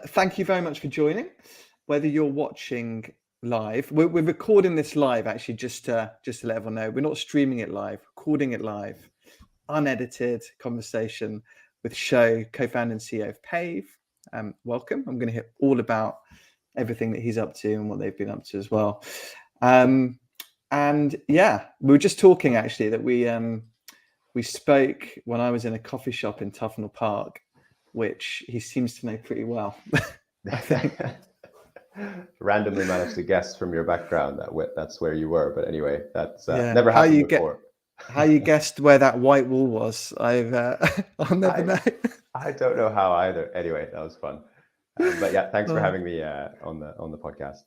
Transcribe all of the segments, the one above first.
Thank you very much for joining. Whether you're watching live, we're recording this live actually, just to let everyone know. We're not streaming it live, recording it live, unedited conversation with Sho, co-founder and CEO of Pave. Welcome. I'm going to hear all about everything that he's up to and what they've been up to as well. And yeah, we were just talking actually that we spoke when I was in a coffee shop in Tufnell Park, which he seems to know pretty well. I think. Randomly managed to guess from your background that's where you were, but anyway, that's never happened before. How you guessed where that white wall was? I'll never know. I don't know how either. Anyway, that was fun. But yeah, thanks for having me on the podcast.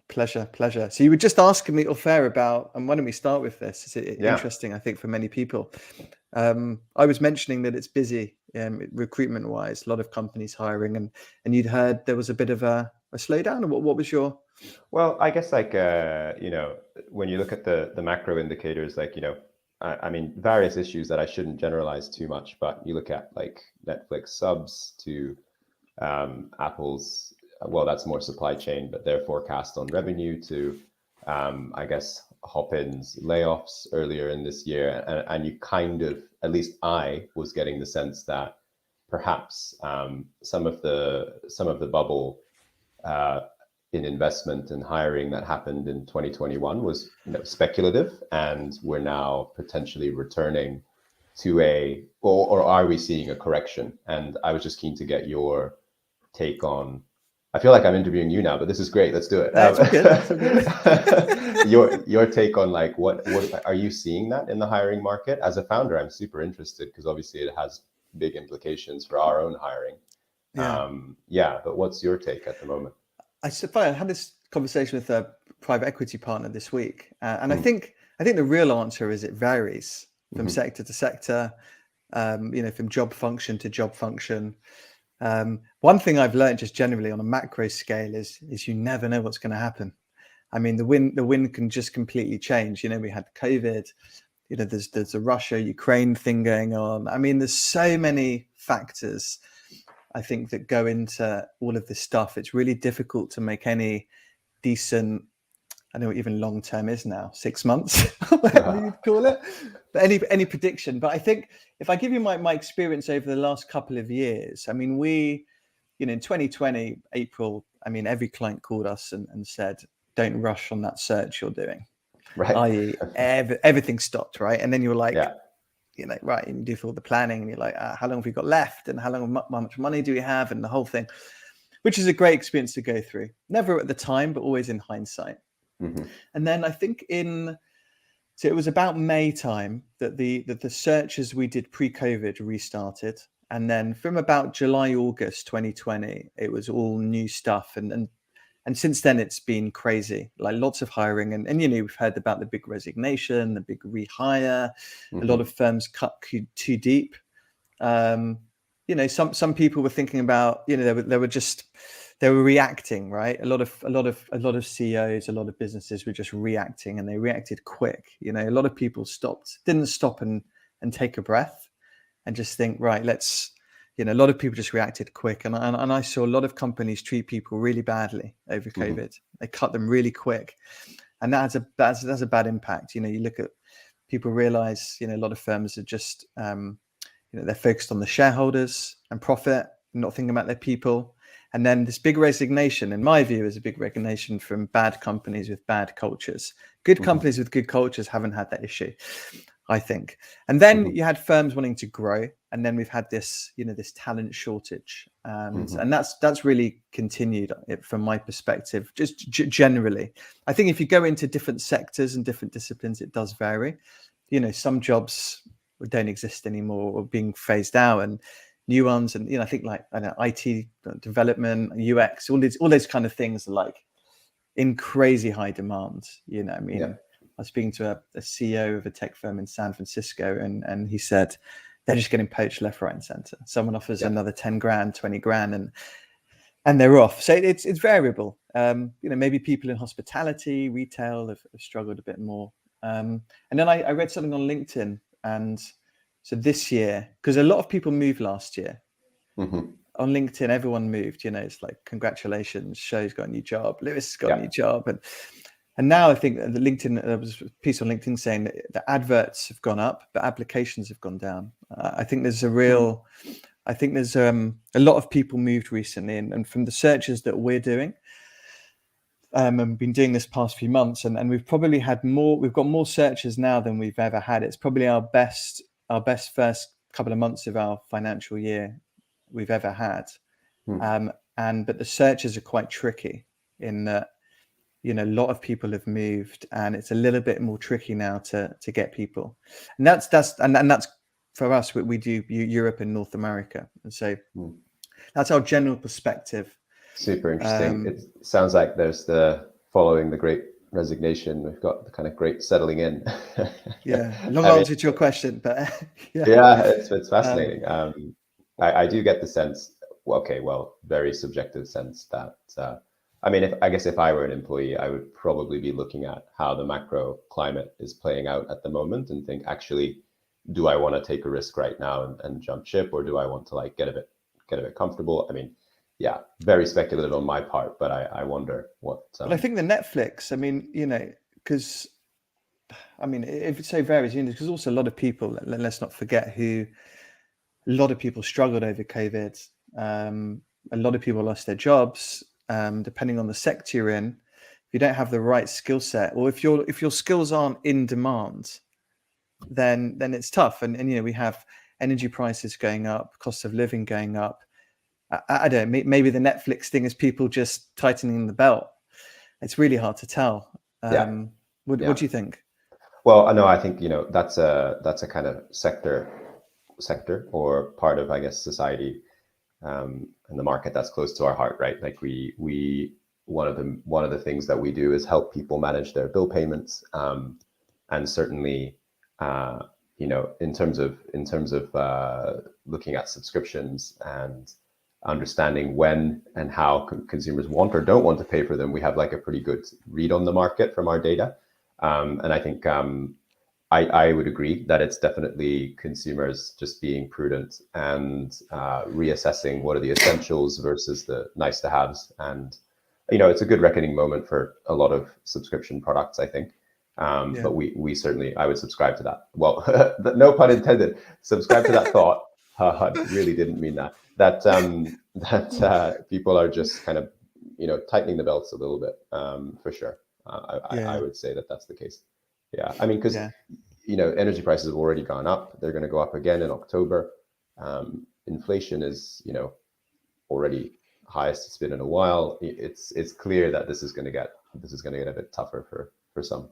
Pleasure. So you were just asking me off air about, and why don't we start with this? It's interesting, I think, for many people. I was mentioning that it's busy recruitment wise, a lot of companies hiring, and you'd heard there was a bit of a slowdown. What was your? Well, I guess when you look at the macro indicators, I mean, various issues that I shouldn't generalize too much, but you look at like Netflix subs to Apple's, well, that's more supply chain, but their forecast on revenue to, I guess, Hopin's layoffs earlier in this year. And you kind of, at least I was getting the sense that perhaps some of the bubble in investment and hiring that happened in 2021 was speculative, and we're now potentially returning to or are we seeing a correction? And I was just keen to get your take on. I feel like I'm interviewing you now, but this is great. Let's do it. That's good. Your take on like what are you seeing that in the hiring market? As a founder, I'm super interested because obviously it has big implications for our own hiring. But what's your take at the moment? I had this conversation with a private equity partner this week, and I think the real answer is it varies from sector to sector, from job function to job function. One thing I've learned just generally on a macro scale is you never know what's going to happen. I mean, the wind can just completely change. We had COVID. There's a Russia-Ukraine thing going on. I mean, there's so many factors, I think, that go into all of this stuff. It's really difficult to make any decent, I don't know what even long term is now, 6 months, whatever you'd call it, but any prediction. But I think if I give you my experience over the last couple of years, I mean, in 2020, April, I mean, every client called us and said, don't rush on that search you're doing. Right. I.e. everything stopped, right? And then you were like, right, and you do all the planning and you're like, how long have we got left? And how much money do we have? And the whole thing, which is a great experience to go through. Never at the time, but always in hindsight. And then I think so it was about May time that the searches we did pre-COVID restarted. And then from about July, August 2020, it was all new stuff. And since then it's been crazy, like lots of hiring. And we've heard about the big resignation, the big rehire, a lot of firms cut too deep. Some people were thinking about, they were reacting, right? A lot of CEOs, a lot of businesses were just reacting, and they reacted quick. A lot of people didn't stop and take a breath and just think, right, let's, a lot of people just reacted quick. And I saw a lot of companies treat people really badly over COVID. They cut them really quick. And that's a bad impact. You look at people realize, a lot of firms are just, they're focused on the shareholders and profit, not thinking about their people. And then this big resignation, in my view, is a big resignation from bad companies with bad cultures. Good companies with good cultures haven't had that issue, I think. And then you had firms wanting to grow, and then we've had this, this talent shortage, and that's really continued from my perspective. Just generally, I think if you go into different sectors and different disciplines, it does vary. Some jobs don't exist anymore or being phased out, and new ones, and I think like IT development, UX, all those kind of things are like in crazy high demand. I was speaking to a CEO of a tech firm in San Francisco, and he said they're just getting poached left, right, and center. Someone offers another 10 grand, 20 grand, and they're off. So it's variable. Maybe people in hospitality, retail have struggled a bit more. And then I read something on LinkedIn, and so this year, because a lot of people moved last year, on LinkedIn, everyone moved. It's like, congratulations, Sho's got a new job, Lewis has got Yeah. a new job, and now I think the LinkedIn, there was a piece on LinkedIn saying that the adverts have gone up, but applications have gone down. I think there's a real, I think there's a lot of people moved recently, and from the searches that we're doing, and been doing this past few months, and we've probably had more. We've got more searches now than we've ever had. It's probably our best first couple of months of our financial year we've ever had. But the searches are quite tricky in that, a lot of people have moved, and it's a little bit more tricky now to get people. And that's for us. We do Europe and North America, and so that's our general perspective. Super interesting. It sounds like there's following the Great Resignation, we've got the kind of great settling in. Yeah, long answer to your question, but yeah, it's fascinating. I do get the sense, very subjective sense that I guess if I were an employee, I would probably be looking at how the macro climate is playing out at the moment and think, actually, do I want to take a risk right now and jump ship, or do I want to get a bit comfortable? Yeah, very speculative on my part, but I wonder what. But I think the Netflix, because if it's so varies, because also a lot of people, let's not forget a lot of people struggled over COVID. A lot of people lost their jobs, depending on the sector you're in. If you don't have the right skill set, or if your skills aren't in demand, then it's tough. And we have energy prices going up, cost of living going up. I don't know, maybe the Netflix thing is people just tightening the belt. It's really hard to tell. What do you think? Well, no, I think, that's a kind of sector or part of, I guess, society and the market that's close to our heart, right? Like we one of the things that we do is help people manage their bill payments. And certainly, in terms of looking at subscriptions and understanding when and how consumers want or don't want to pay for them, we have a pretty good read on the market from our data. And I think I would agree that it's definitely consumers just being prudent and reassessing what are the essentials versus the nice to haves. And, it's a good reckoning moment for a lot of subscription products, I think. But we certainly, I would subscribe to that. Well, no pun intended, subscribe to that thought. I really didn't mean that. That people are just kind of, tightening the belts a little bit, for sure. I would say that that's the case. Yeah, because energy prices have already gone up. They're going to go up again in October. Inflation is, already highest it's been in a while. It's clear that this is going to get a bit tougher for some.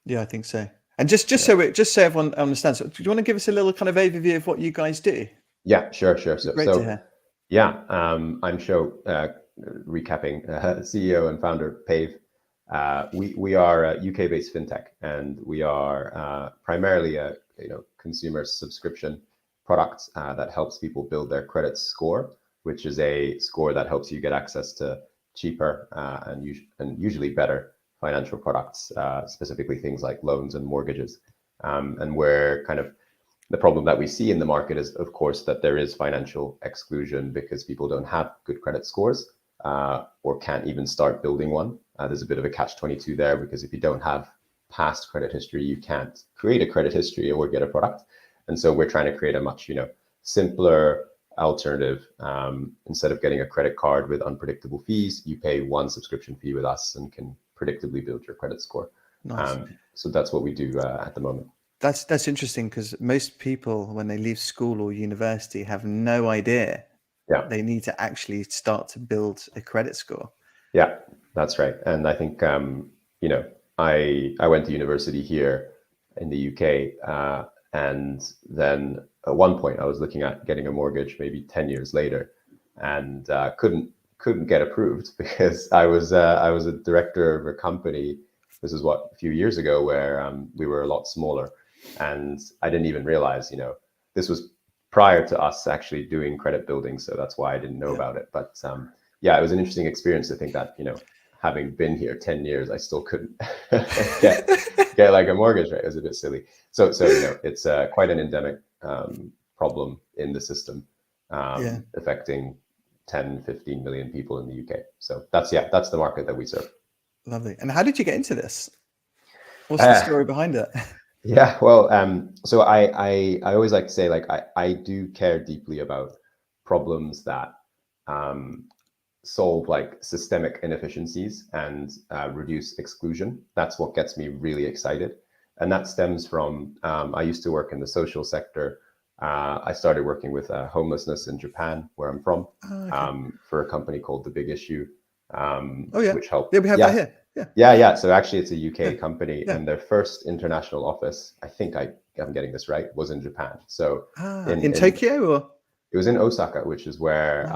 Yeah, I think so. And just so everyone understands, do you want to give us a little kind of overview of what you guys do? Yeah, sure. So, great to hear. Yeah, I'm Sho, recapping, CEO and founder Pave. We are a UK-based fintech, and we are primarily a consumer subscription product that helps people build their credit score, which is a score that helps you get access to cheaper and usually better financial products, specifically things like loans and mortgages. And where kind of the problem that we see in the market is, of course, that there is financial exclusion because people don't have good credit scores or can't even start building one. There's a bit of a catch-22 there, because if you don't have past credit history, you can't create a credit history or get a product. And so we're trying to create a much simpler alternative. Instead of getting a credit card with unpredictable fees, you pay one subscription fee with us and can predictably build your credit score. Nice. So that's what we do at the moment. That's interesting, because most people, when they leave school or university, have no idea they need to actually start to build a credit score. Yeah, that's right. And I think I went to university here in the UK, and then at one point I was looking at getting a mortgage maybe 10 years later, and couldn't get approved because I was a director of a company. This is a few years ago, where we were a lot smaller, and I didn't even realize, this was prior to us actually doing credit building. So that's why I didn't know about it. But it was an interesting experience to think that, having been here 10 years, I still couldn't get a mortgage, right? It was a bit silly. So it's quite an endemic problem in the system, affecting 10, 15 million people in the UK. So that's the market that we serve. Lovely. And how did you get into this? What's the Uh, story behind it? Yeah, well, so I always like to say, like, I do care deeply about problems that solve like systemic inefficiencies and reduce exclusion. That's what gets me really excited. And that stems from, I used to work in the social sector. I started working with homelessness in Japan, where I'm from, for a company called The Big Issue, which helped. Yeah, we have that here. Yeah. So actually, it's a UK company, and their first international office, I think I'm getting this right, was in Japan. So in Tokyo, or it was in Osaka, which is where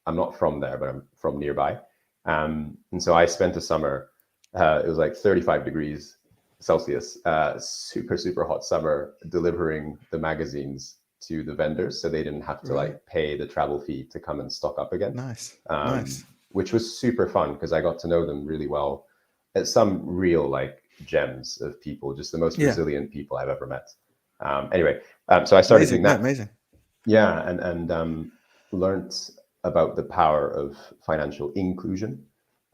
I'm not from there, but I'm from nearby. And so I spent a summer. It was like 35 degrees Celsius, super super hot summer, delivering the magazines to the vendors, so they didn't have to like pay the travel fee to come and stock up again. Nice. Which was super fun because I got to know them really well. It's some real like gems of people, just the most resilient people I've ever met. Anyway, so I started doing that. Amazing. Yeah, and learned about the power of financial inclusion,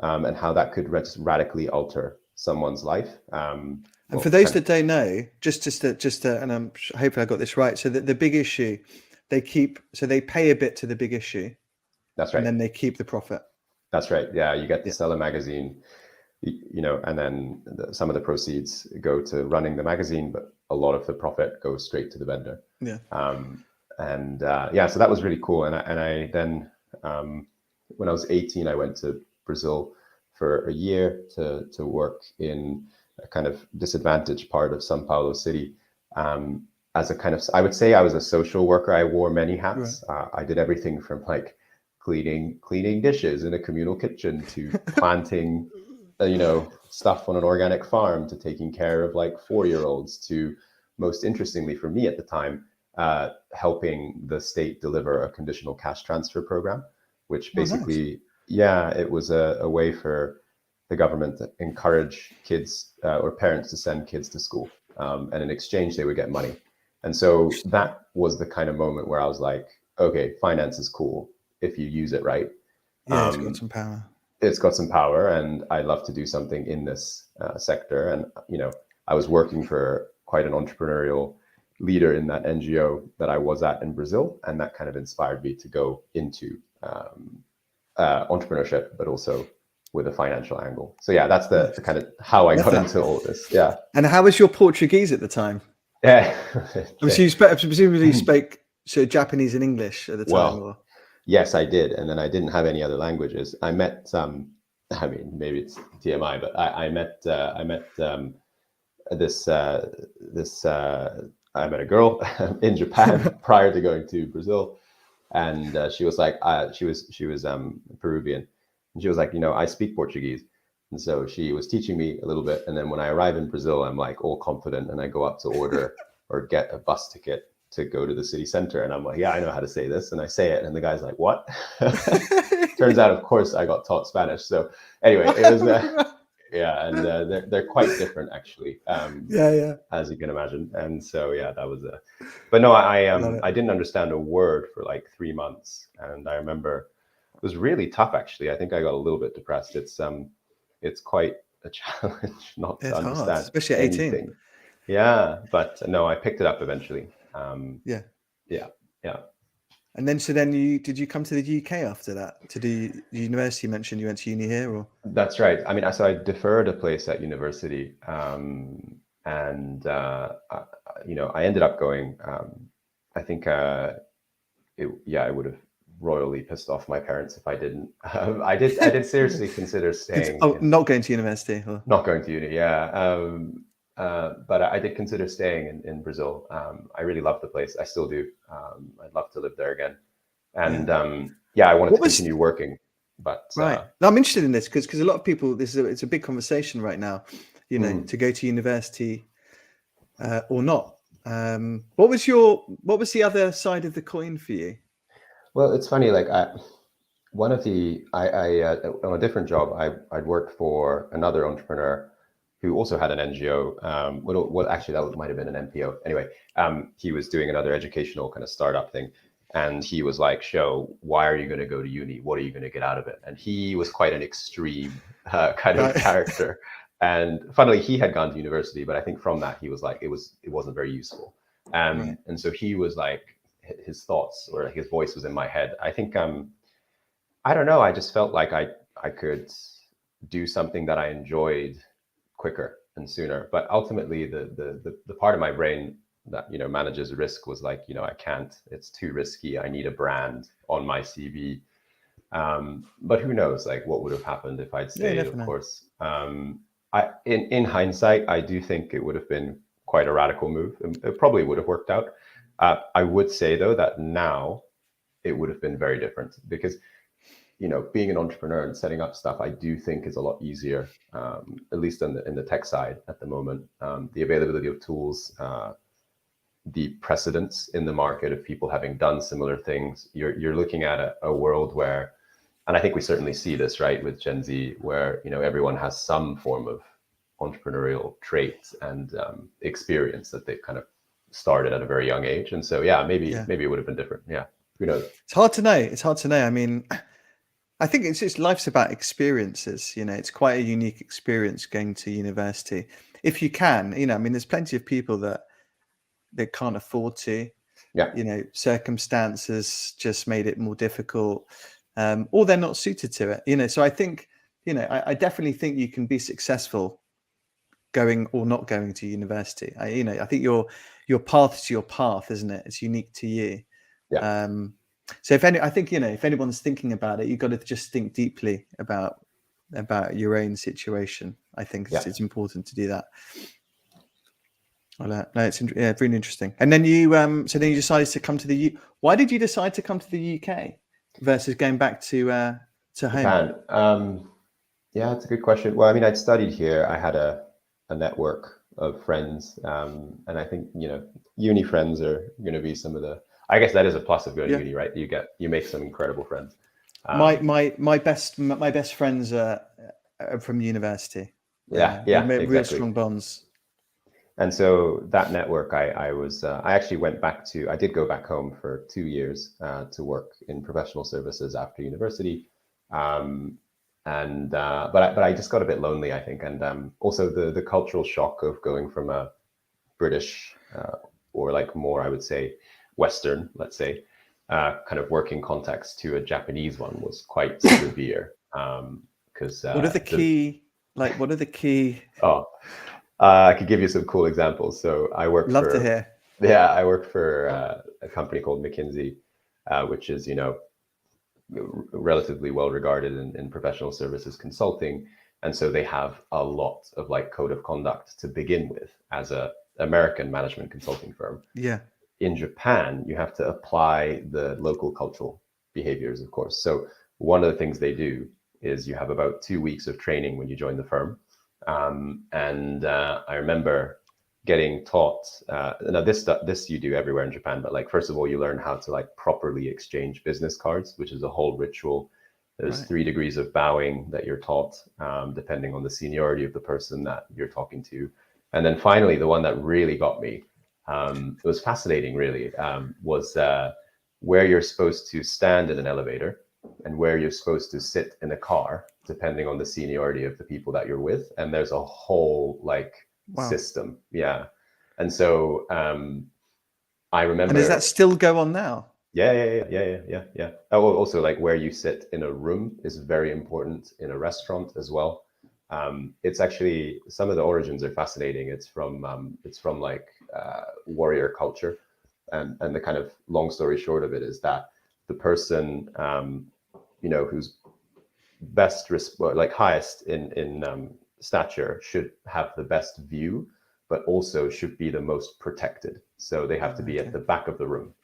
and how that could radically alter someone's life. And for those that don't know, just to, and I'm hoping I got this right. So the Big Issue, they pay a bit to the Big Issue. That's right. And then they keep the profit. That's right. Yeah, you get to sell a magazine, and then some of the proceeds go to running the magazine, but a lot of the profit goes straight to the vendor. Yeah. So that was really cool. And I then, when I was 18, I went to Brazil for a year to work in a kind of disadvantaged part of São Paulo city. As a kind of, I would say I was a social worker. I wore many hats. I did everything from like cleaning dishes in a communal kitchen to planting, stuff on an organic farm, to taking care of like 4-year-olds, to, most interestingly for me at the time, helping the state deliver a conditional cash transfer program, which basically, it was a way for the government to encourage kids or parents to send kids to school. And in exchange, they would get money. And so that was the kind of moment where I was like, okay, finance is cool if you use it right. Yeah, it's got some power. It's got some power, and I'd love to do something in this sector. And, I was working for quite an entrepreneurial leader in that NGO that I was at in Brazil. And that kind of inspired me to go into entrepreneurship, but also with a financial angle. So yeah, that's the kind of how I got into all of this. Yeah. And how was your Portuguese at the time? Yeah. So you presumably spoke Japanese and English at the time? Well, yes, I did. And then I didn't have any other languages. I met maybe it's TMI, but I met I met a girl in Japan prior to going to Brazil. And she was like, she was Peruvian. And she was like, I speak Portuguese. And so she was teaching me a little bit. And then when I arrive in Brazil, I'm like all confident, and I go up to order or get a bus ticket to go to the city center. And I'm like, yeah, I know how to say this. And I say it. And the guy's like, what? Turns out, of course, I got taught Spanish. So anyway, it was, and they're quite different, actually. As you can imagine. And so, yeah, that was but no, I didn't understand a word for like 3 months. And I remember it was really tough, actually. I think I got a little bit depressed. It's quite a challenge not to understand, hard, especially at 18. anything. Yeah, but no, I picked it up eventually. Yeah. And then, did you come to the UK after that to do university? You mentioned you went to uni here, or? That's right. I mean, so I deferred a place at university, and I ended up going. I think it would have royally pissed off my parents if I didn't. I did seriously consider staying. Not going to university. Or? Not going to uni. Yeah. But I did consider staying in Brazil. I really love the place. I still do. I'd love to live there again. And I wanted to continue working. But right. Now, I'm interested in this because a lot of people, it's a big conversation right now, to go to university or not. What was the other side of the coin for you? Well, it's funny. Like on a different job, I'd worked for another entrepreneur who also had an NGO. Well, actually, that might have been an NPO. Anyway, he was doing another educational kind of startup thing. And he was like, Sho, why are you going to go to uni? What are you going to get out of it? And he was quite an extreme kind of character. And funnily, he had gone to university, but I think from that, he was like, it wasn't very useful. And so he was like, his thoughts or his voice was in my head. I think, I don't know. I just felt like I could do something that I enjoyed quicker and sooner. But ultimately, the part of my brain that, you know, manages risk was like, you know, I can't, it's too risky. I need a brand on my CV. But who knows, like what would have happened if I'd stayed, of course. In hindsight, I do think it would have been quite a radical move. It probably would have worked out. I would say though, that now it would have been very different because, you know, being an entrepreneur and setting up stuff, I do think is a lot easier, at least in the tech side at the moment. The availability of tools, the precedents in the market of people having done similar things. You're looking at a world where, and I think we certainly see this, right, with Gen Z, where, you know, everyone has some form of entrepreneurial traits and experience that they've kind of started at a very young age. And so, yeah, maybe it would have been different. Yeah, who knows? It's hard to know. I mean, I think it's just life's about experiences. You know, it's quite a unique experience going to university. If you can, you know, I mean, there's plenty of people that they can't afford to. Yeah. You know, circumstances just made it more difficult, or they're not suited to it. You know, so I think, you know, I definitely think you can be successful going or not going to university. You know, I think your path is your path, isn't it? It's unique to you. Yeah. So I think, you know, if anyone's thinking about it, you've got to just think deeply about your own situation. I think it's important to do that. Well, no, it's really interesting. And then you decided to come to the Why did you decide to come to the UK versus going back to home? Japan. Yeah, that's a good question. Well, I mean, I'd studied here. I had a network of friends, and I think, you know, uni friends are going to be some of the. I guess that is a plus of going to uni, right? You make some incredible friends. My best friends are from university. Yeah, real exactly. Strong bonds. And so that network, I actually went back to, I did go back home for 2 years to work in professional services after university. But I just got a bit lonely, I think. And also the cultural shock of going from a British or like more, I would say, Western, let's say, kind of working context to a Japanese one was quite severe. Because what are the key? Oh, I could give you some cool examples. So I work Love to hear. Yeah, I work for a company called McKinsey, which is, you know, relatively well regarded in professional services consulting. And so they have a lot of like code of conduct to begin with as a American management consulting firm. Yeah. In Japan, you have to apply the local cultural behaviors, of course. So one of the things they do is you have about 2 weeks of training when you join the firm. I remember getting taught, now this you do everywhere in Japan, but like, first of all, you learn how to like properly exchange business cards, which is a whole ritual. There's 3 degrees of bowing that you're taught, depending on the seniority of the person that you're talking to. And then finally, the one that really got me, it was fascinating, really, was where you're supposed to stand in an elevator and where you're supposed to sit in a car, depending on the seniority of the people that you're with. And there's a whole like system. Yeah. And so I remember. And does that still go on now? Yeah. Oh, also like where you sit in a room is very important in a restaurant as well. It's actually, some of the origins are fascinating. It's from like warrior culture. And the kind of long story short of it is that the person, you know, who's like highest in stature should have the best view, but also should be the most protected. So they have to be at the back of the room,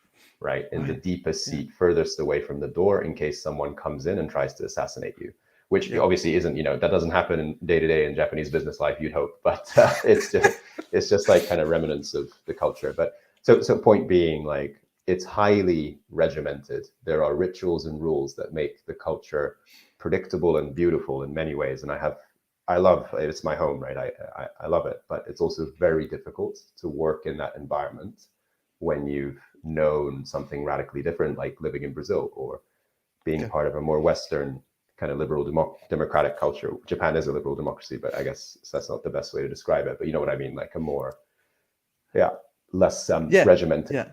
right? In the deepest seat, furthest away from the door, in case someone comes in and tries to assassinate you, which obviously isn't, you know, that doesn't happen in day to day in Japanese business life, you'd hope, but it's just like kind of remnants of the culture. But so point being, like, it's highly regimented. There are rituals and rules that make the culture predictable and beautiful in many ways. And I love, it's my home, right? I love it, but it's also very difficult to work in that environment when you've known something radically different, like living in Brazil or being part of a more Western kind of liberal democratic culture. Japan is a liberal democracy, but I guess that's not the best way to describe it. But you know what I mean? Like a more, less regimented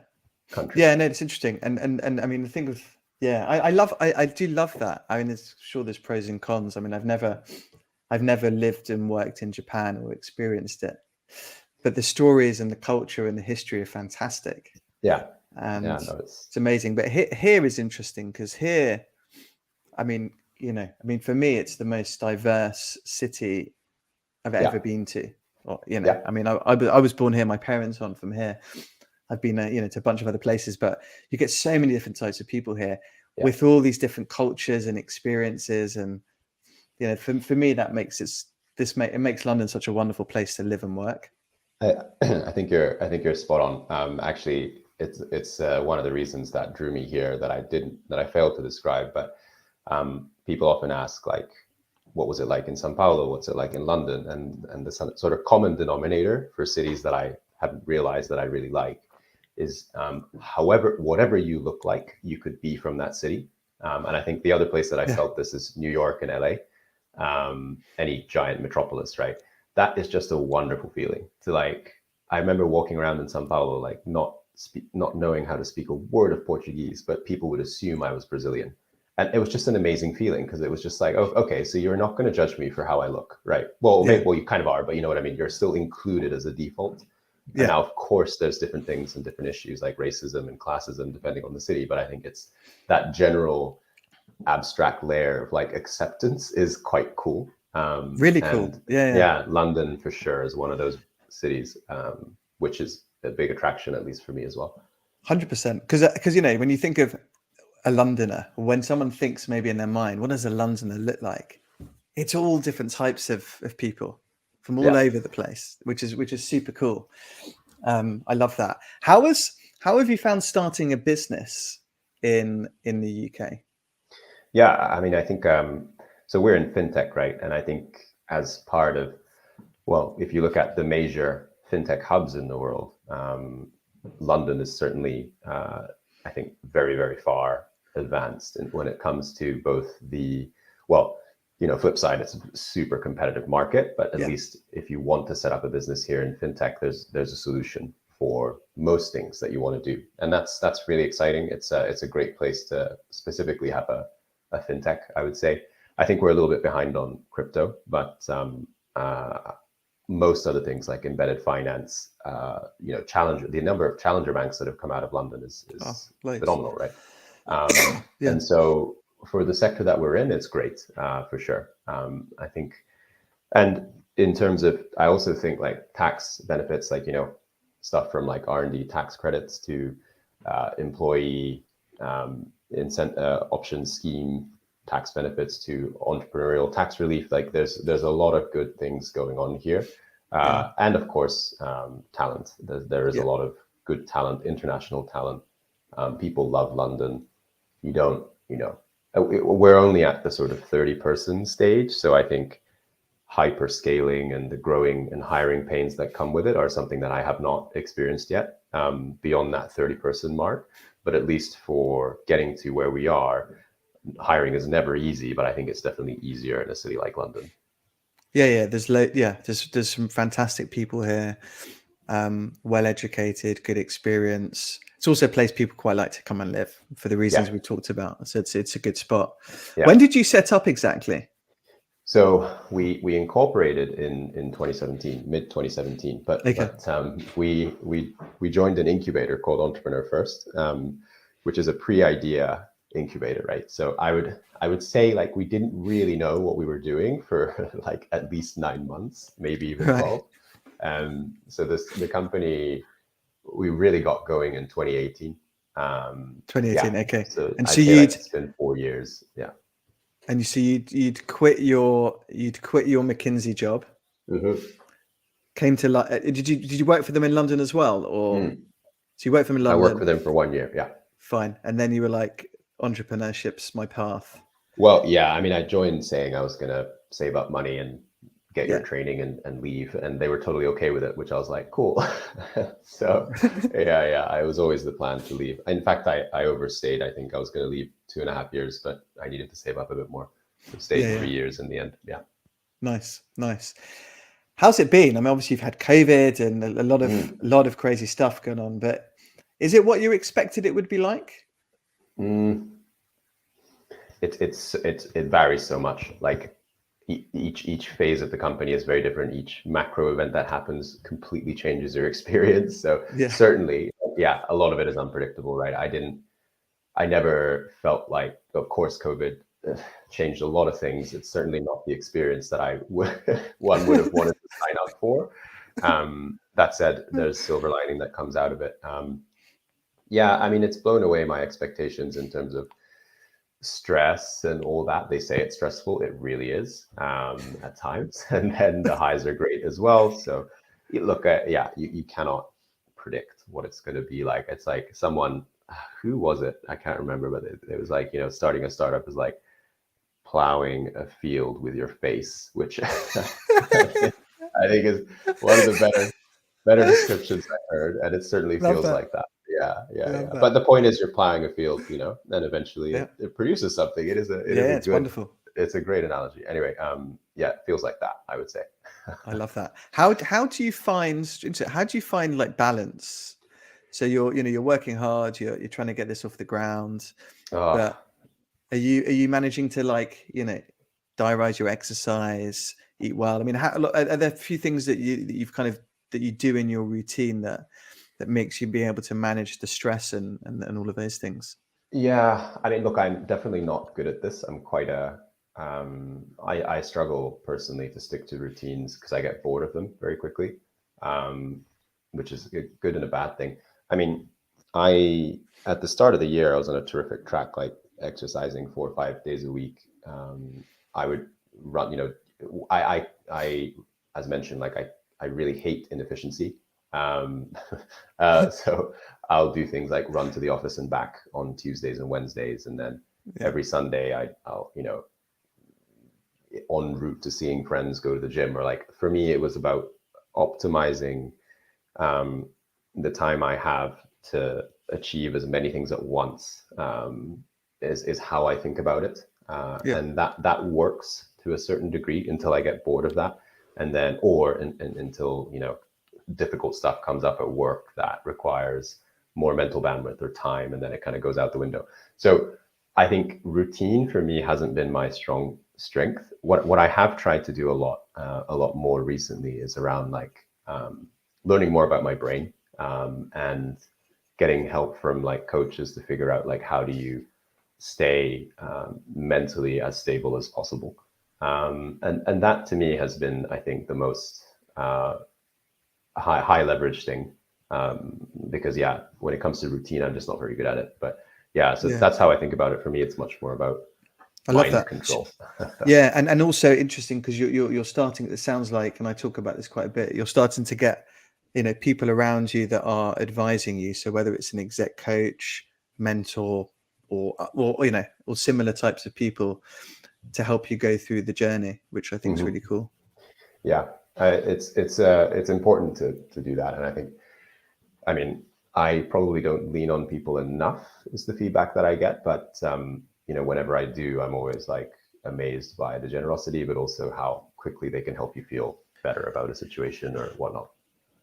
country. Yeah, no, it's interesting. And I mean, the thing with, I do love that. I mean, there's pros and cons. I mean, I've never lived and worked in Japan or experienced it, but the stories and the culture and the history are fantastic. And it's amazing. But here is interesting because here, I mean, for me, it's the most diverse city I've ever been to. Or, I mean, I was born here. My parents aren't from here. I've been, to a bunch of other places, but you get so many different types of people here with all these different cultures and experiences. And, for me, that makes it makes London such a wonderful place to live and work. I think you're spot on. Actually, it's one of the reasons that drew me here that I failed to describe. But people often ask, like, what was it like in Sao Paulo? What's it like in London? And the sort of common denominator for cities that I hadn't realized that I really like is whatever you look like, you could be from that city. And I think the other place that I felt this is New York and LA, any giant metropolis, right? That is just a wonderful feeling to like. I remember walking around in Sao Paulo, like not knowing how to speak a word of Portuguese, but people would assume I was Brazilian. And it was just an amazing feeling because it was just like, oh, okay, so you're not going to judge me for how I look, right? Well, well, you kind of are, but you know what I mean? You're still included as a default. And now, of course, there's different things and different issues like racism and classism, depending on the city. But I think it's that general abstract layer of like acceptance is quite cool. Really cool. Yeah. London for sure is one of those cities, which is a big attraction, at least for me as well. 100%. Because, when you think of a Londoner, when someone thinks maybe in their mind, what does a Londoner look like? It's all different types of people from all over the place, which is super cool. I love that. How have you found starting a business in the UK? Yeah, I mean, I think so. We're in fintech, right? And I think as part of, well, if you look at the major fintech hubs in the world, London is certainly, I think, very, very far advanced when it comes to both the, flip side, it's a super competitive market, but at least if you want to set up a business here in fintech, there's a solution for most things that you want to do, and that's really exciting. It's a great place to specifically have a fintech, I would say. I think we're a little bit behind on crypto, but most other things like embedded finance, the number of challenger banks that have come out of London is phenomenal, right? And so for the sector that we're in, it's great, for sure. I think, and in terms of, I also think like tax benefits, like, stuff from like R&D tax credits to employee option scheme tax benefits to entrepreneurial tax relief. Like there's a lot of good things going on here. And of course, talent. There is a lot of good talent, international talent. People love London. We're only at the sort of 30-person stage. So I think hyper scaling and the growing and hiring pains that come with it are something that I have not experienced yet, beyond that 30-person mark. But at least for getting to where we are, hiring is never easy, but I think it's definitely easier in a city like London. There's some fantastic people here, well educated, good experience. It's also a place people quite like to come and live for the reasons we talked about. So it's a good spot. When did you set up exactly? So we incorporated in 2017, mid 2017, but we joined an incubator called Entrepreneur First, which is a pre-idea incubator, right? So I would say like we didn't really know what we were doing for like at least 9 months, maybe even 12. So the company, we really got going in 2018. 2018, okay. So and so it's been 4 years, And so you'd quit your McKinsey job. Mm-hmm. Came to did you work for them in London as well, or so you worked for them in London? I worked for them for 1 year, Fine, and then you were like, entrepreneurship's my path. Well, I mean, I joined saying I was gonna save up money and get your training and leave. And they were totally okay with it, which I was like, cool. So yeah, I was always the plan to leave. In fact, I overstayed. I think I was going to leave 2.5 years, but I needed to save up a bit more. So stayed 3 years in the end. Yeah. Nice. How's it been? I mean, obviously you've had COVID and a lot of crazy stuff going on, but is it what you expected it would be like? It varies so much. Like each phase of the company is very different. Each macro event that happens completely changes your experience. So certainly, yeah, a lot of it is unpredictable, right? I never felt like, of course, COVID changed a lot of things. It's certainly not the experience that one would have wanted to sign up for. That said, there's silver lining that comes out of it. Yeah, I mean, it's blown away my expectations in terms of stress and all that. They say it's stressful. It really is at times. And then the highs are great as well. So you look at, you cannot predict what it's going to be like. It's like someone, who was it? I can't remember, but it was like, starting a startup is like plowing a field with your face, which I think is one of the better descriptions I heard. And it certainly feels like that. Yeah. But the point is, you're plowing a field, and eventually it produces something. It's wonderful. It's a great analogy. Anyway, it feels like that, I would say. I love that. How do you find like balance? So you're working hard, you're trying to get this off the ground, but are you managing to diarize your exercise, eat well? I mean, are there a few things that you do in your routine that makes you be able to manage the stress and all of those things? Yeah, I mean, look, I'm definitely not good at this. I'm quite I struggle personally to stick to routines because I get bored of them very quickly, which is a good and a bad thing. I mean, at the start of the year, I was on a terrific track, like exercising 4 or 5 days a week. I would run, I as mentioned, like I really hate inefficiency. So I'll do things like run to the office and back on Tuesdays and Wednesdays. And then every Sunday I'll, en route to seeing friends, go to the gym. Or like, for me, it was about optimizing the time I have to achieve as many things at once, is how I think about it. And that works to a certain degree until I get bored of that. And then, until, difficult stuff comes up at work that requires more mental bandwidth or time, and then it kind of goes out the window. So I think routine for me hasn't been my strength. What I have tried to do a lot more recently is around learning more about my brain, and getting help from coaches to figure out how do you stay mentally as stable as possible. And that to me has been, I think, the most high leverage thing, because when it comes to routine, I'm just not very good at it. But that's how I think about it. For me, it's much more about mind control. And also interesting because you're starting, it sounds like, and I talk about this quite a bit, you're starting to get people around you that are advising you. So whether it's an exec coach, mentor, or similar types of people to help you go through the journey, which I think is really cool. It's important to do that. And I mean, I probably don't lean on people enough is the feedback that I get, but whenever I do, I'm always amazed by the generosity, but also how quickly they can help you feel better about a situation or whatnot.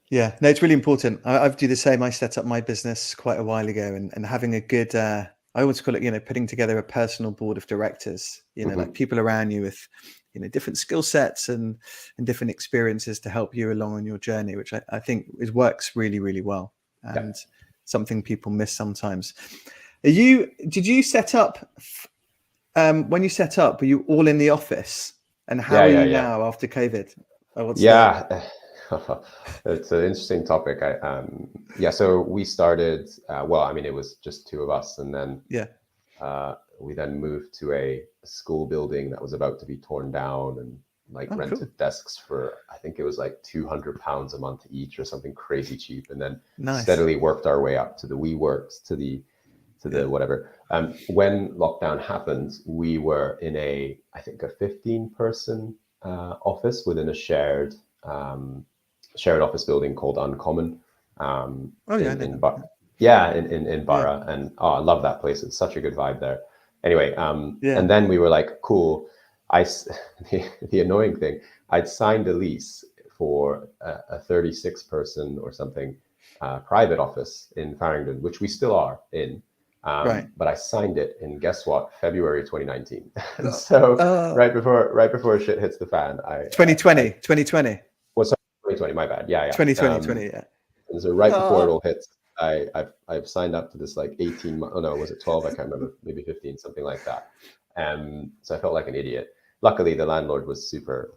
Yeah, no, it's really important. I do the same. I set up my business quite a while ago, and having a good, I always call it, putting together a personal board of directors, like people around you with, different skill sets and different experiences to help you along on your journey, which I think works really, really well. And something people miss sometimes. Did you set up, when you set up, were you all in the office? And how are you now after COVID? It's an interesting topic. So we started, it was just 2 of us, and then we then moved to a school building that was about to be torn down, and rented desks for, I think it was £200 a month each or something crazy cheap, and then steadily worked our way up to the WeWorks, to the whatever. When lockdown happened, we were in I think a 15-person office within a shared office building called Uncommon. Oh yeah, I know in that. in Borough, and I love that place. It's such a good vibe there. Anyway, Yeah. and then we were like, cool. The annoying thing, I'd signed a lease for a 36 person or something private office in Farringdon, which we still are in. Right. But I signed it in, guess what, February 2019. And Uh, so uh, right before shit hits the fan, 2020, 2020, well, sorry, 2020, my bad. Yeah, 2020, 20, yeah. and so right before it Uh, all hits, I've signed up to this like 18 month, oh no, was it 12? I can't remember, maybe 15, something like that. So I felt like an idiot. Luckily, the landlord was super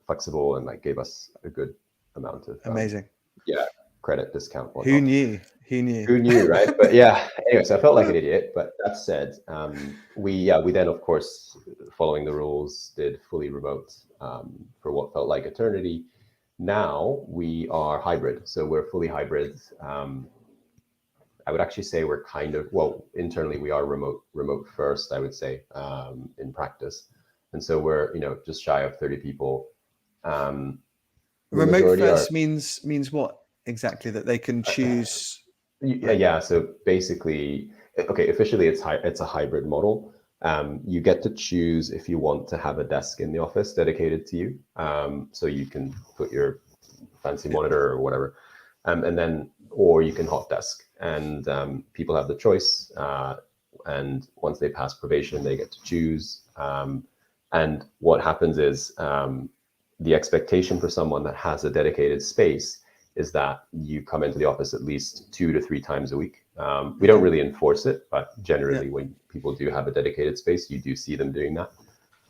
flexible and like gave us a good amount of Amazing. credit discount, Who whatnot. knew? Who knew? Who knew, right? But yeah, anyway, so I felt like an idiot. But that said, we then, of course, following the rules, did fully remote for what felt like eternity. Now we are hybrid, so we're fully hybrid. I would actually say we're kind of, well, internally we are remote first, I would say, in practice, and so we're just shy of 30 people. The Remote majority are. first means what exactly? That they can choose. Yeah. So basically, okay, officially it's a hybrid model. You get to choose if you want to have a desk in the office dedicated to you. So you can put your fancy monitor or whatever, and then, or you can hot desk. And people have the choice. And once they pass probation, they get to choose. And what happens is the expectation for someone that has a dedicated space is that you come into the office at least 2 to 3 times a week. We don't really enforce it, but generally when people do have a dedicated space, you do see them doing that.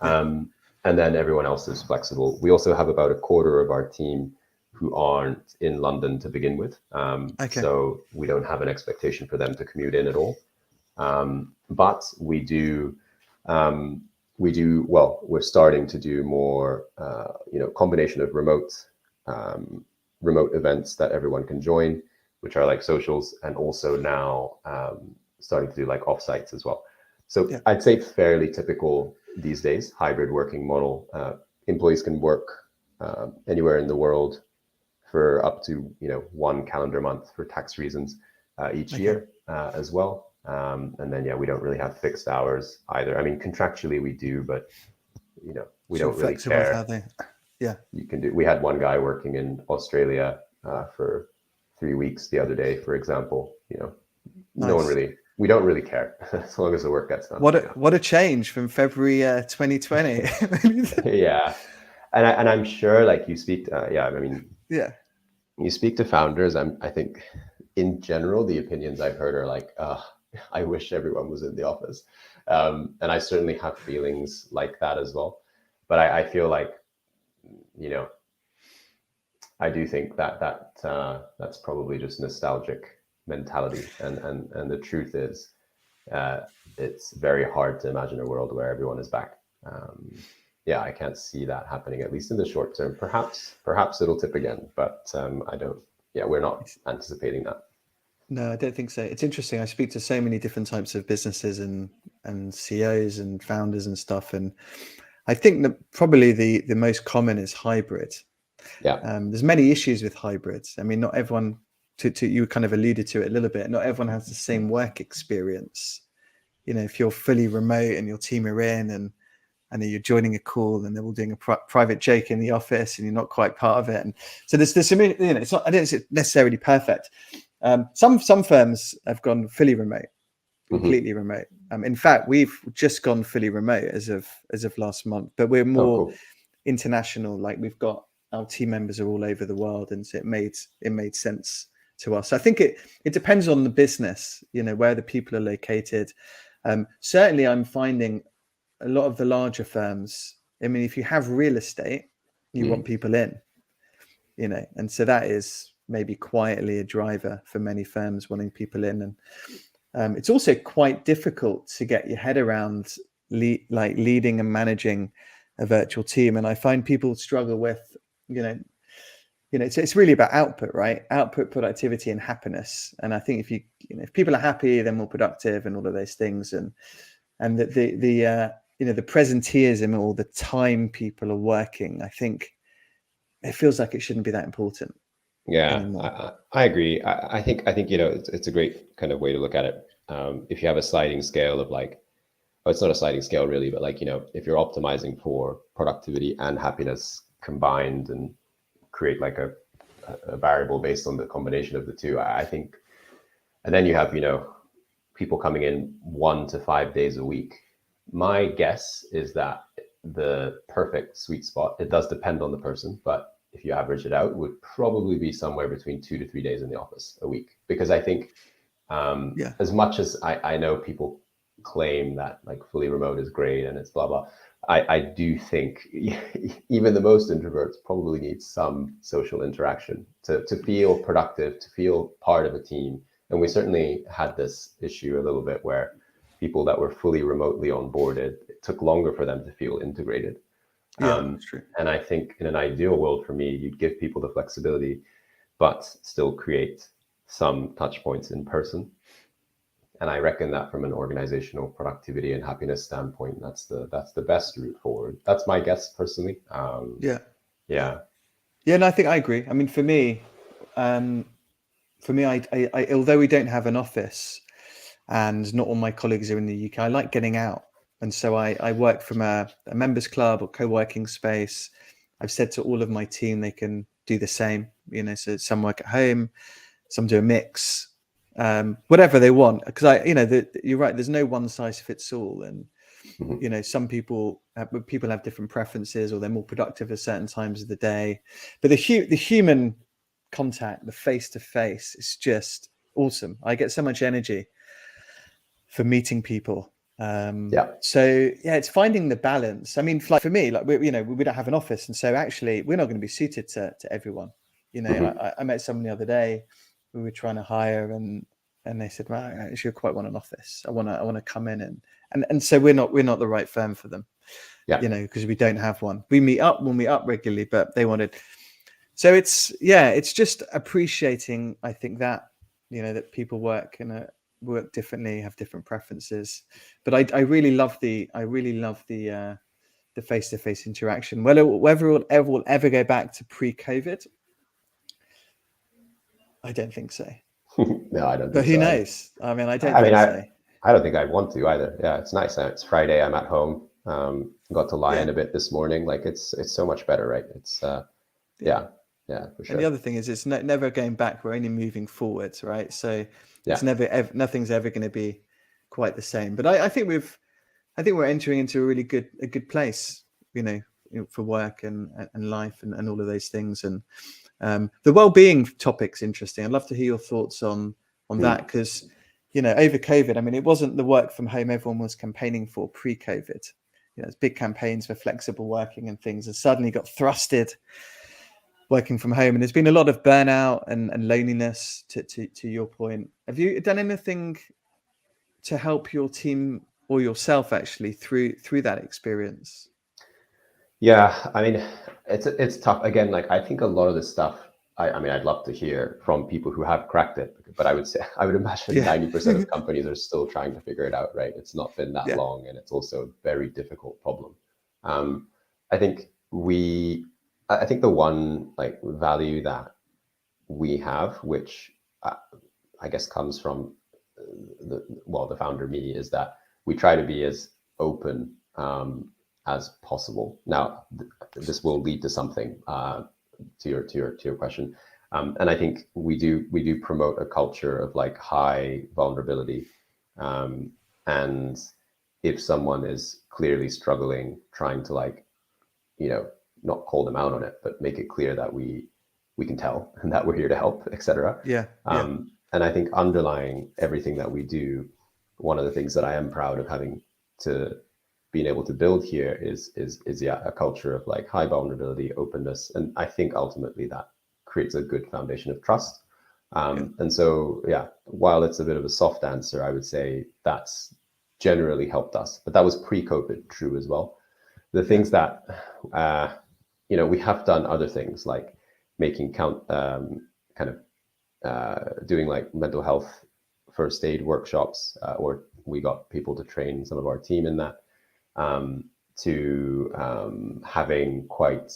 And then everyone else is flexible. We also have about a quarter of our team who aren't in London to begin with. So we don't have an expectation for them to commute in at all. But we do, well, we're starting to do more, combination of remote events that everyone can join, which are like socials, and also now starting to do like offsites as well. So I'd say fairly typical these days, hybrid working model. Employees can work anywhere in the world for up to 1 calendar month for tax reasons each year as well. And then we don't really have fixed hours either. I mean, contractually we do, but we don't really care. You can do. We had one guy working in Australia for 3 weeks the other day, for example. No one really. We don't really care as long as the work gets done. What a change from February 2020. Yeah, and I'm sure, like, you speak to, you speak to founders. I think in general the opinions I've heard are like, I wish everyone was in the office, and I certainly have feelings like that as well. But I feel like, I do think that's probably just nostalgic mentality, and the truth is, it's very hard to imagine a world where everyone is back. I can't see that happening, at least in the short term. Perhaps it'll tip again, but I don't. We're not anticipating that. No, I don't think so. It's interesting. I speak to so many different types of businesses and CEOs and founders and stuff, and I think that probably the most common is hybrid. There's many issues with hybrids. I mean, not everyone. You kind of alluded to it a little bit. Not everyone has the same work experience. If you're fully remote and your team are in, and then you're joining a call and they're all doing a private joke in the office, and you're not quite part of it. And so there's some. It's not. I don't think it's necessarily perfect. Some firms have gone fully remote, completely remote. In fact, we've just gone fully remote as of last month, but we're more international. Like, we've got our team members are all over the world, and so it made sense to us. I think it depends on the business, where the people are located. Certainly, I'm finding a lot of the larger firms. I mean, if you have real estate, you want people in, and so that is maybe quietly a driver for many firms wanting people in. And it's also quite difficult to get your head around leading and managing a virtual team. And I find people struggle with, it's really about output, right? Output, productivity, and happiness. And I think if people are happy, they're more productive, and all of those things. And the the presenteeism or the time people are working, I think it feels like it shouldn't be that important anymore. I agree. I think it's a great kind of way to look at it. If you have a sliding scale of like, well, it's not a sliding scale really, but like, if you're optimizing for productivity and happiness combined and create like a variable based on the combination of the two, I think, and then you have, people coming in 1 to 5 days a week. My guess is that the perfect sweet spot, it does depend on the person, but if you average it out, would probably be somewhere between 2 to 3 days in the office a week. Because I think as much as I know people claim that like fully remote is great and it's blah, blah, I do think even the most introverts probably need some social interaction to feel productive, to feel part of a team. And we certainly had this issue a little bit where people that were fully remotely onboarded, it took longer for them to feel integrated. That's true. And I think in an ideal world for me, you'd give people the flexibility, but still create some touch points in person. And I reckon that from an organizational productivity and happiness standpoint, that's the best route forward. That's my guess personally. Yeah. And I think I agree. I mean, for me, I although we don't have an office and not all my colleagues are in the UK, I like getting out. And so I work from a members club or co-working space. I've said to all of my team, they can do the same, so some work at home, some do a mix, whatever they want. Because you're right, there's no one size fits all. And, some people have different preferences or they're more productive at certain times of the day. But the human contact, the face-to-face is just awesome. I get so much energy for meeting people. So it's finding the balance. I mean, like for me, like we don't have an office, and so actually we're not going to be suited to everyone. I met someone the other day we were trying to hire, and they said, well, I actually quite want an office. I want to come in and so we're not the right firm for them. Because we don't have one. We'll meet up regularly, but they wanted. So it's just appreciating, I think, that that people work work differently, have different preferences. But I really love the face-to-face interaction. Whether we'll ever go back to pre-COVID, I don't think so. No, I don't. But who knows? I mean, I don't think so. I don't think I'd want to either. Yeah, it's nice. It's Friday. I'm at home. Got to lie in a bit this morning. Like it's so much better, right? It's for sure. And the other thing is, it's never going back. We're only moving forwards, right? So it's nothing's ever going to be quite the same. But I think we're entering into a good place, for work and life and all of those things. And the well-being topic's interesting. I'd love to hear your thoughts on that, because over COVID, I mean, it wasn't the work from home everyone was campaigning for pre-COVID. It's big campaigns for flexible working and things, and suddenly got thrusted working from home, and there's been a lot of burnout and loneliness. To your point, have you done anything to help your team or yourself actually through that experience? Yeah, I mean, it's tough. Again, like I think a lot of this stuff, I mean, I'd love to hear from people who have cracked it, but I would imagine 90% of companies are still trying to figure it out, right? It's not been that long, and it's also a very difficult problem. I think the one like value that we have, which I guess comes from the founder me, is that we try to be as open as possible. Now, this will lead to something to your question, and I think we do promote a culture of like high vulnerability, and if someone is clearly struggling, trying to like not call them out on it, but make it clear that we can tell and that we're here to help, etc. And I think underlying everything that we do, one of the things that I am proud of having to being able to build here is a culture of like high vulnerability, openness, and I think ultimately that creates a good foundation of trust. And so while it's a bit of a soft answer, I would say that's generally helped us, but that was pre-COVID true as well. The things that we have done other things like making doing like mental health first aid workshops, or we got people to train some of our team in that. to having quite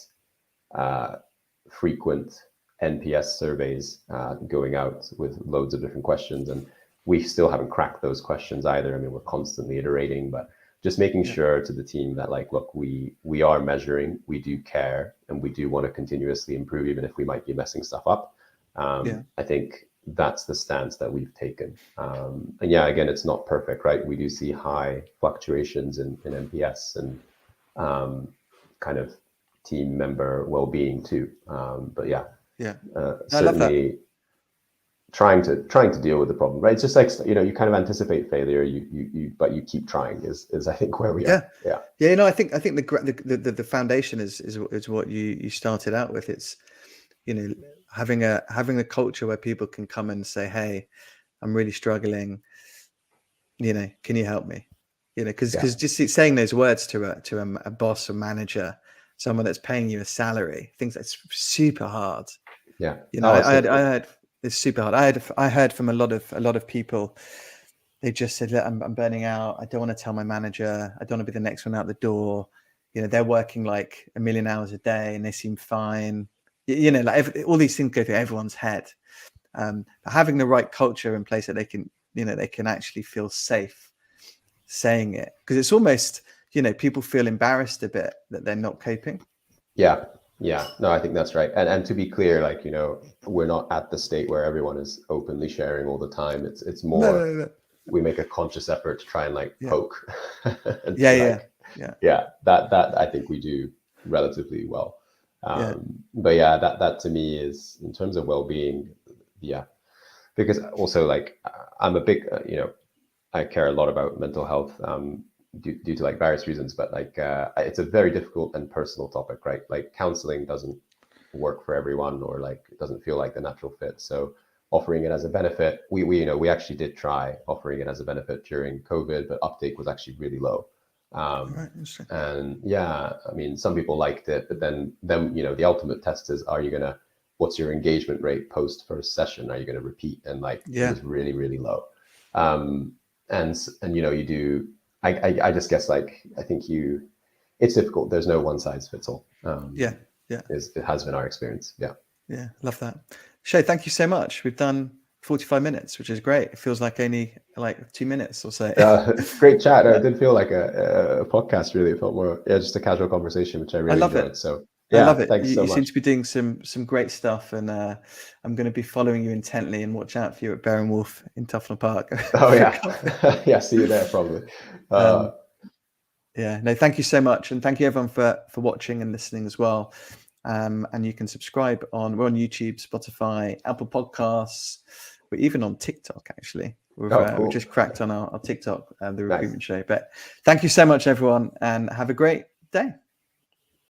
frequent NPS surveys going out with loads of different questions. And we still haven't cracked those questions either. I mean, we're constantly iterating, but just making sure to the team that, like, look, we are measuring, we do care, and we do want to continuously improve, even if we might be messing stuff up. I think that's the stance that we've taken. And yeah, again, it's not perfect, right? We do see high fluctuations in NPS and kind of team member well-being too. But yeah, certainly trying to deal with the problem, right? It's just like, you know, you kind of anticipate failure, but you keep trying is I think where we are. Yeah. You know, I think the foundation is what you started out with. It's, you know, having a culture where people can come and say, hey, I'm really struggling, you know, can you help me? You know, because just saying those words to a boss or manager, someone that's paying you a salary, things that's super hard. Yeah, you know, I heard it's super hard. I heard from a lot of people. They just said, look, I'm burning out. I don't want to tell my manager. I don't want to be the next one out the door. You know, they're working like 1 million hours a day and they seem fine. You know, like all these things go through everyone's head. Having the right culture in place that they can actually feel safe saying it, because it's almost, you know, people feel embarrassed a bit that they're not coping. Yeah, no, I think that's right. And to be clear, like, you know, we're not at the state where everyone is openly sharing all the time. It's more no. We make a conscious effort to try and like poke. And that I think we do relatively well. But yeah, that to me is, in terms of well-being, because also, like, I'm a big you know, I care a lot about mental health due to like various reasons, but like it's a very difficult and personal topic, right? Like, counseling doesn't work for everyone, or like it doesn't feel like the natural fit. So offering it as a benefit, we actually did try offering it as a benefit during COVID, but uptake was actually really low. And yeah, I mean, some people liked it, but then you know, the ultimate test is, what's your engagement rate post first session? Are you going to repeat? And like, it was really, really low. And you know, you do, I just guess, like, I think it's difficult. There's no one size fits all. It has been our experience. Yeah, love that. Sho, thank you so much. We've done 45 minutes, which is great. It feels like only like 2 minutes or so. Great chat. It didn't feel like a podcast, really. It felt more just a casual conversation, which I really enjoyed. It. So I love it. Thanks so much. You seem to be doing some great stuff, and I'm going to be following you intently and watch out for you at Bear and Wolf in Tufnell Park. Oh yeah. Yeah, see you there probably. No, thank you so much, and thank you everyone for watching and listening as well. And you can subscribe we're on YouTube, Spotify, Apple Podcasts. We're even on TikTok, actually. We've just cracked on our TikTok, the Recruitment Show. But thank you so much, everyone, and have a great day.